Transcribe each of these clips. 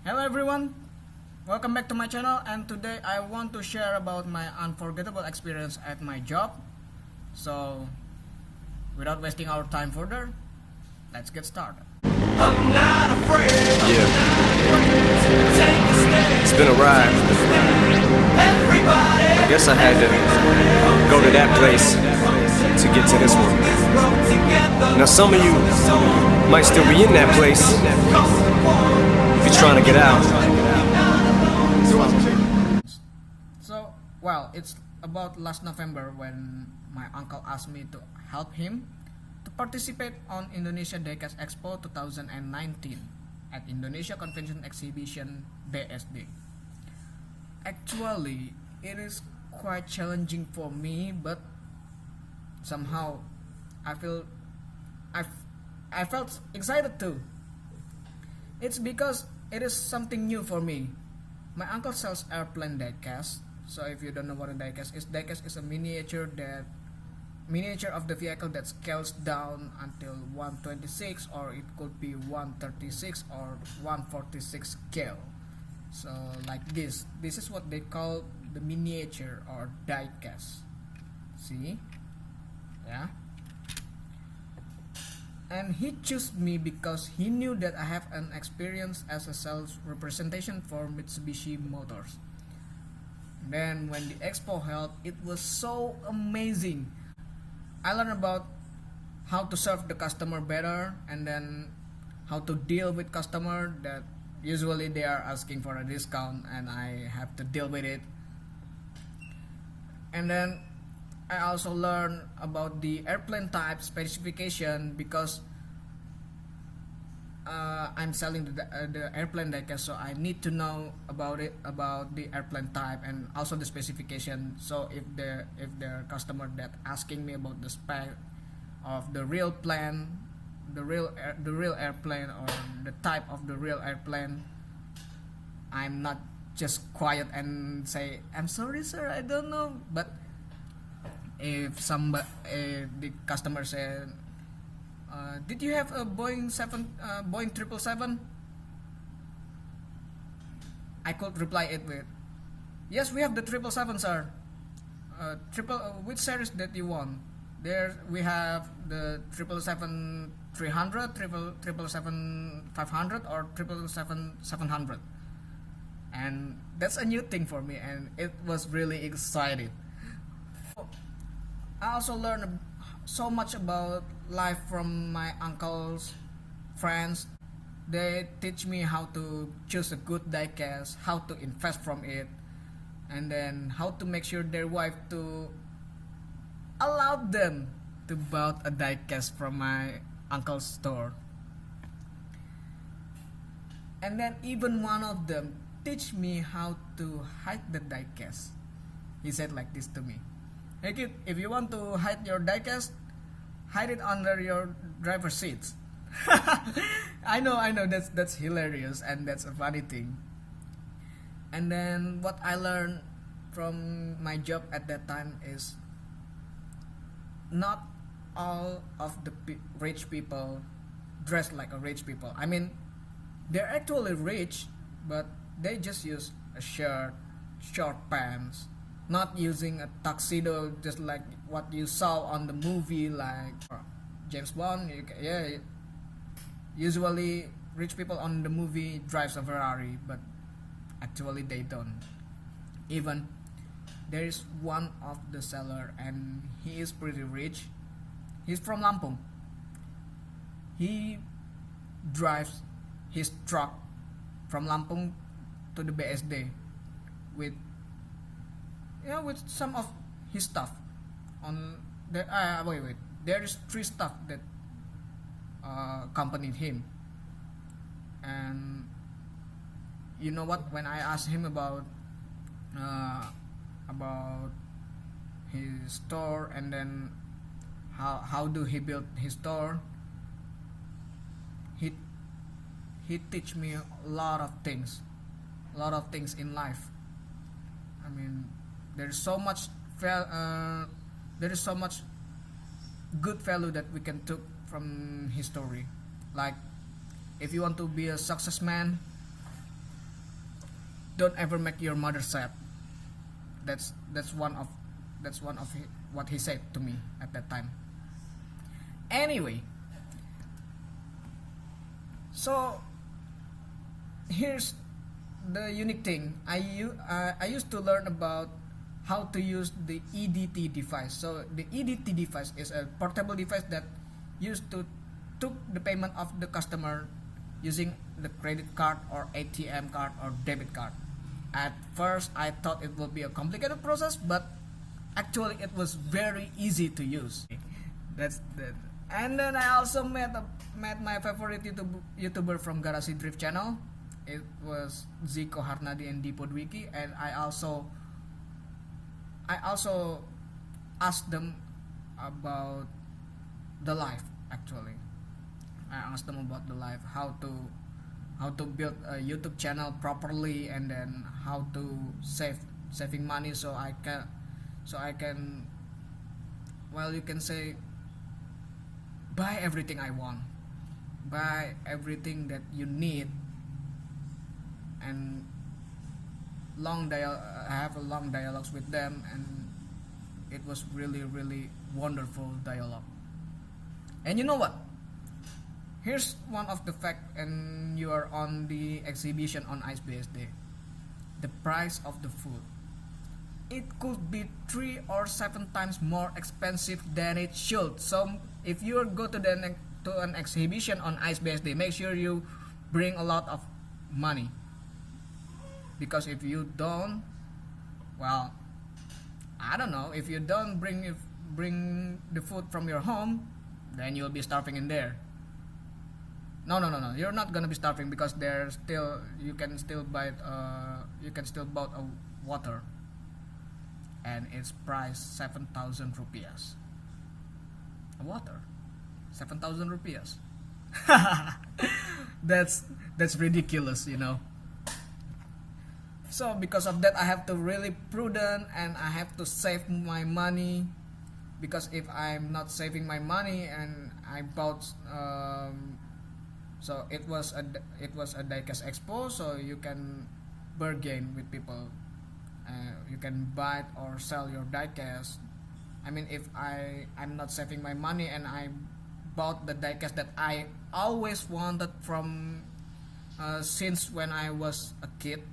Hello everyone, welcome back to my channel, and today I want to share about my unforgettable experience at my job. So without wasting our time further, let's get started. I'm not afraid. Yeah. It's been a ride. I guess I had to go to that place to get to this one. Now some of you might still be in that place if you're trying to get out. So, it's about last November when my uncle asked me to help him to participate on Indonesia Diecast Expo 2019 at Indonesia Convention Exhibition BSD. Actually, it is quite challenging for me, but somehow I feel I felt excited too. It's because it is something new for me. My uncle sells airplane diecast. So if you don't know what a diecast is a miniature of the vehicle that scales down until 126, or it could be 136 or 146 scale. So like this is what they call the miniature or diecast. See? Yeah. And he chose me because he knew that I have an experience as a sales representation for Mitsubishi Motors. Then when the expo held, it was so amazing. I learned about how to serve the customer better, and then how to deal with customer that usually they are asking for a discount and I have to deal with it. And then I also learned about the airplane type specification because I'm selling the airplane diecast, so I need to know about the airplane type and also the specification. So if the customer that asking me about the spec of the real plane, the real airplane, or the type of the real airplane, I'm not just quiet and say, "I'm sorry sir, I don't know." But if the customer said, "Did you have a Boeing 777?" I could reply it with, "Yes, we have the 777, sir. Which series that you want? There we have the 777-300, 777-500, or 777-700." And that's a new thing for me, and it was really exciting. I also learned so much about life from my uncle's friends. They teach me how to choose a good diecast, how to invest from it, and then how to make sure their wife to allow them to buy a diecast from my uncle's store. And then even one of them teach me how to hide the diecast. He said like this to me: "Hey kid, if you want to hide your diecast, hide it under your driver's seats." I know, that's hilarious and that's a funny thing. And then what I learned from my job at that time is not all of the rich people dress like a rich people. I mean, they're actually rich, but they just use a shirt, short pants, not using a tuxedo just like what you saw on the movie like James Bond. Usually rich people on the movie drives a Ferrari, but actually they don't. Even there is one of the seller, and he is pretty rich. He's from Lampung. He drives his truck from Lampung to the BSD with some of his stuff on the wait, there is 3 stuff that accompanied him. And you know what, when I asked him about his store, and then how do he build his store, he teach me a lot of things in life. I mean, there is so much good value that we can take from his story. Like, if you want to be a success man, don't ever make your mother sad. That's one of what he said to me at that time. Anyway, so here's the unique thing. I used to learn about how to use the EDT device. So the EDT device is a portable device that used to took the payment of the customer using the credit card or ATM card or debit card. At first I thought it would be a complicated process, but actually it was very easy to use. That's that. And then I also met my favorite YouTuber from Garasi Drift channel. It was Ziko Harnadi and Dipo Dwiki, and I also asked them about the life. Actually, I asked them about the life, how to build a YouTube channel properly, and then how to saving money so I can, well, you can say, buy everything I want, buy everything that you need, and I have a long dialogues with them, and it was really wonderful dialogue. And you know what? Here's one of the fact, and you are on the exhibition on IceBSD. The price of the food. It could be 3 or 7 times more expensive than it should. So if you go to an exhibition on IceBSD, make sure you bring a lot of money. Because if you don't, well, I don't know. If you don't bring the food from your home, then you'll be starving in there. No. You're not gonna be starving, because you can still buy a water, and it's priced 7,000 rupiahs. A water, 7,000 rupiahs. That's ridiculous, you know. So because of that, I have to really prudent, and I have to save my money, because if I'm not saving my money and I bought so it was a diecast expo, so you can bargain with people. You can buy or sell your diecast. I mean, if I'm not saving my money and I bought the diecast that I always wanted from since when I was a kid.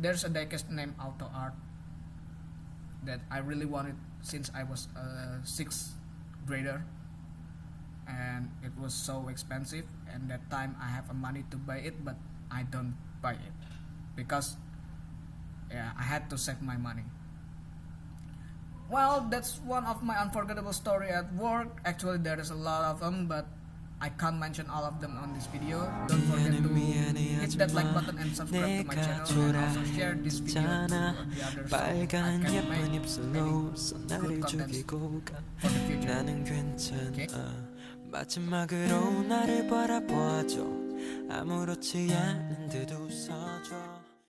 There's a diecast named Auto Art that I really wanted since I was a 6th grader, and it was so expensive, and that time I have a money to buy it, but I don't buy it because I had to save my money. Well, that's one of my unforgettable story at work. Actually, there is a lot of them, but I can't mention all of them on this video. Don't forget to hit that like button and subscribe to my channel, and also share this video to the others so I can make many good contents for the future. Okay? 마지막으로 나를 바라봐줘 아무렇지 않은 듯 웃어줘